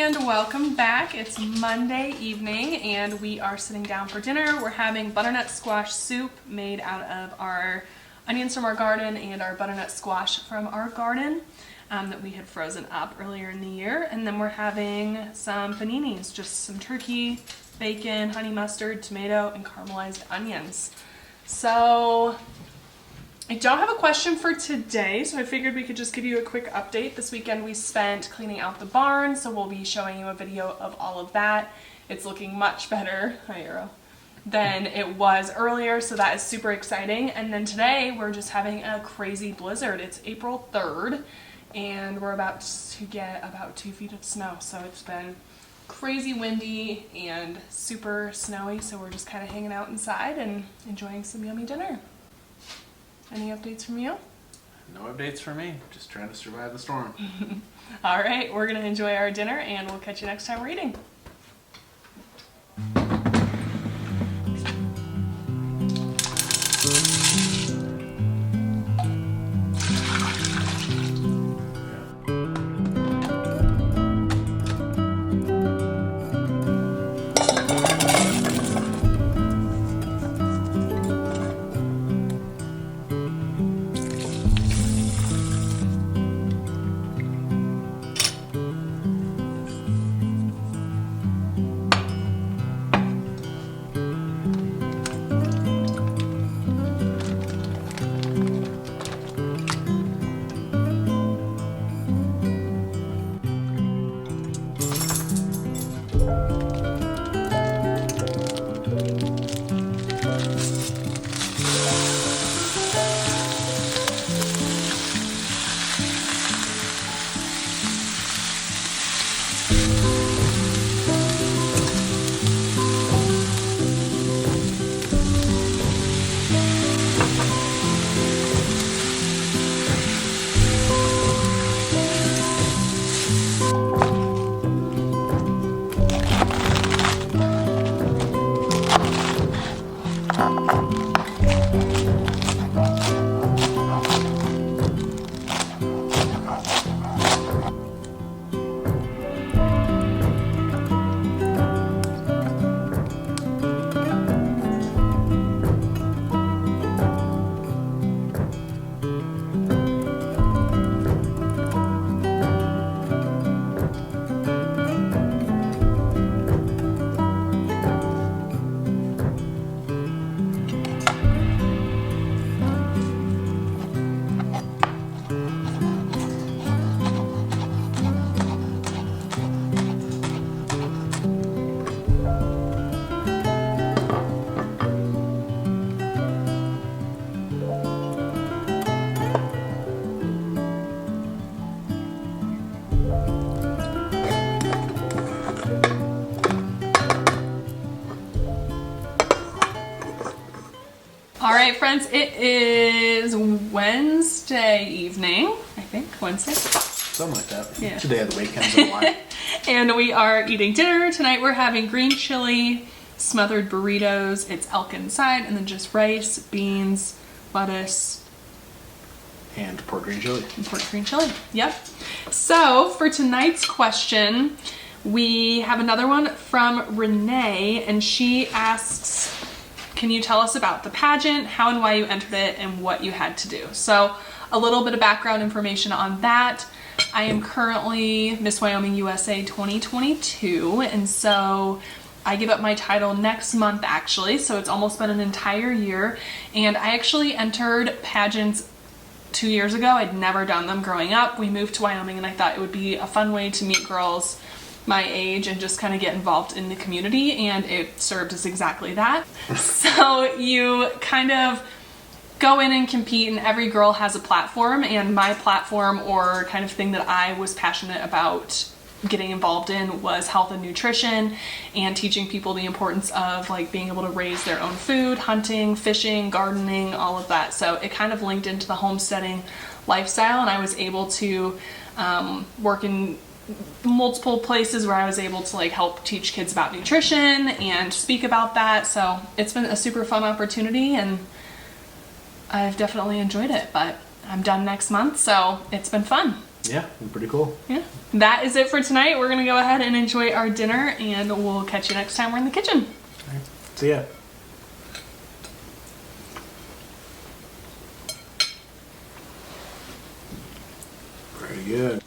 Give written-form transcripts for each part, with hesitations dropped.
and welcome back. It's Monday evening and we are sitting down for dinner. We're having butternut squash soup made out of our onions from our garden and our butternut squash from our garden that we had frozen up earlier in the year. And then we're having some paninis, just some turkey, bacon, honey mustard, tomato, and caramelized onions. So I don't have a question for today, so I figured we could just give you a quick update. This weekend we spent cleaning out the barn, so we'll be showing you a video of all of that. It's looking much better, hi Arrow, than it was earlier, so that is super exciting. And then today we're just having a crazy blizzard. It's April 3rd, and we're about to get about 2 feet of snow, so it's been crazy windy and super snowy, so we're just kind of hanging out inside and enjoying some yummy dinner. Any updates from you? No updates for me. Just trying to survive the storm. All right, we're going to enjoy our dinner and we'll catch you next time we're eating. All right, friends, it is Wednesday evening, I think, Wednesday. Something like that. Yeah. Today of the week comes in a lot. And we are eating dinner. Tonight we're having green chili, smothered burritos. It's elk inside, and then just rice, beans, lettuce. And pork green chili. And pork green chili, yep. So for tonight's question, we have another one from Renee, and she asks, can you tell us about the pageant, how and why you entered it, and what you had to do? So a little bit of background information on that. I am currently Miss Wyoming USA 2022, and so I give up my title next month actually, so it's almost been an entire year. And I actually entered pageants 2 years ago. I'd never done them growing up. We moved to Wyoming and I thought it would be a fun way to meet girls my age and just kind of get involved in the community, and it served as exactly that. So you kind of go in and compete, and every girl has a platform, and my platform, or kind of thing that I was passionate about getting involved in, was health and nutrition and teaching people the importance of like being able to raise their own food, hunting, fishing, gardening, all of that. So it kind of linked into the homesteading lifestyle, and I was able to work in multiple places where I was able to like help teach kids about nutrition and speak about that. So it's been a super fun opportunity, and I've definitely enjoyed it, but I'm done next month, so it's been fun. Yeah, pretty cool. Yeah. That is it for tonight. We're going to go ahead and enjoy our dinner, and we'll catch you next time we're in the kitchen. All right. See ya. Very good.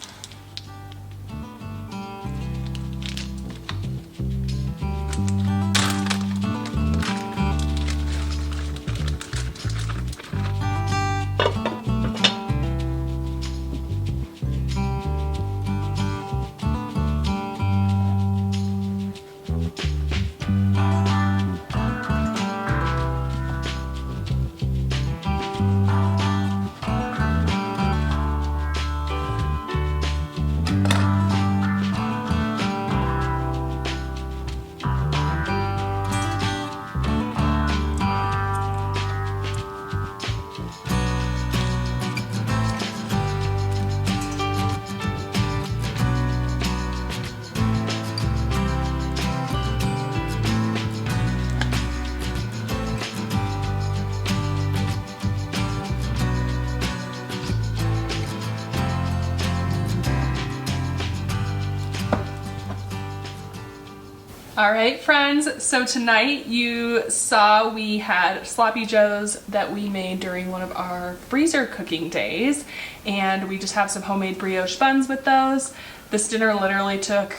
All right, friends, so tonight you saw we had sloppy joes that we made during one of our freezer cooking days, and we just have some homemade brioche buns with those. This dinner literally took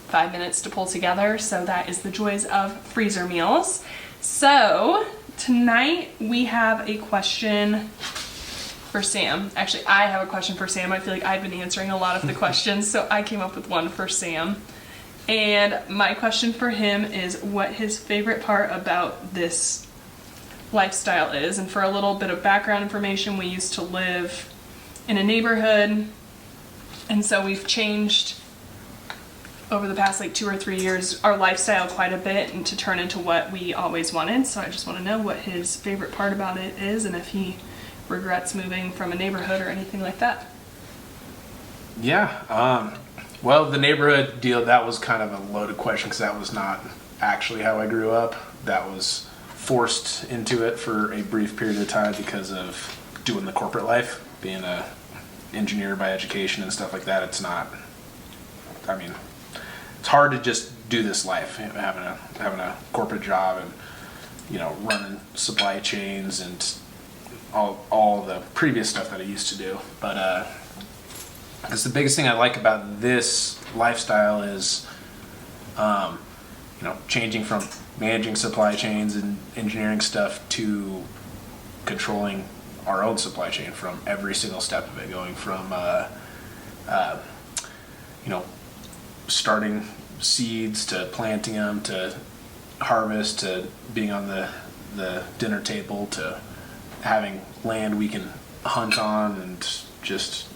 5 minutes to pull together, so that is the joys of freezer meals. So tonight we have a question for Sam. Actually, I have a question for Sam. I feel like I've been answering a lot of the questions, so I came up with one for Sam. And my question for him is what his favorite part about this lifestyle is. And for a little bit of background information, we used to live in a neighborhood, and so we've changed over the past like 2 or 3 years our lifestyle quite a bit and to turn into what we always wanted. So I just want to know what his favorite part about it is and if he regrets moving from a neighborhood or anything like that. Yeah. Well, the neighborhood deal, that was kind of a loaded question because that was not actually how I grew up. That was forced into it for a brief period of time because of doing the corporate life, being a engineer by education and stuff like that. It's not, I mean, it's hard to just do this life, having a corporate job and, you know, running supply chains and all the previous stuff that I used to do. But because the biggest thing I like about this lifestyle is, you know, changing from managing supply chains and engineering stuff to controlling our own supply chain from every single step of it, going from, you know, starting seeds to planting them to harvest to being on the dinner table to having land we can hunt on and just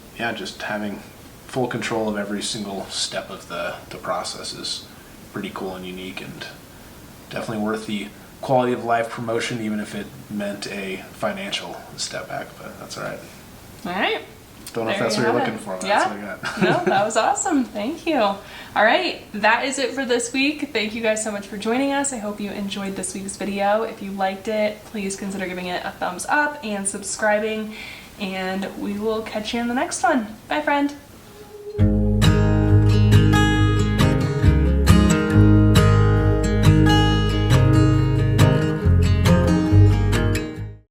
having full control of every single step of the process is pretty cool and unique and definitely worth the quality of life promotion, even if it meant a financial step back, but that's all right. All right. Don't know if that's what you're looking for, but that's what I got. No, that was awesome. Thank you. All right, that is it for this week. Thank you guys so much for joining us. I hope you enjoyed this week's video. If you liked it, please consider giving it a thumbs up and subscribing, and we will catch you in the next one. Bye, friend.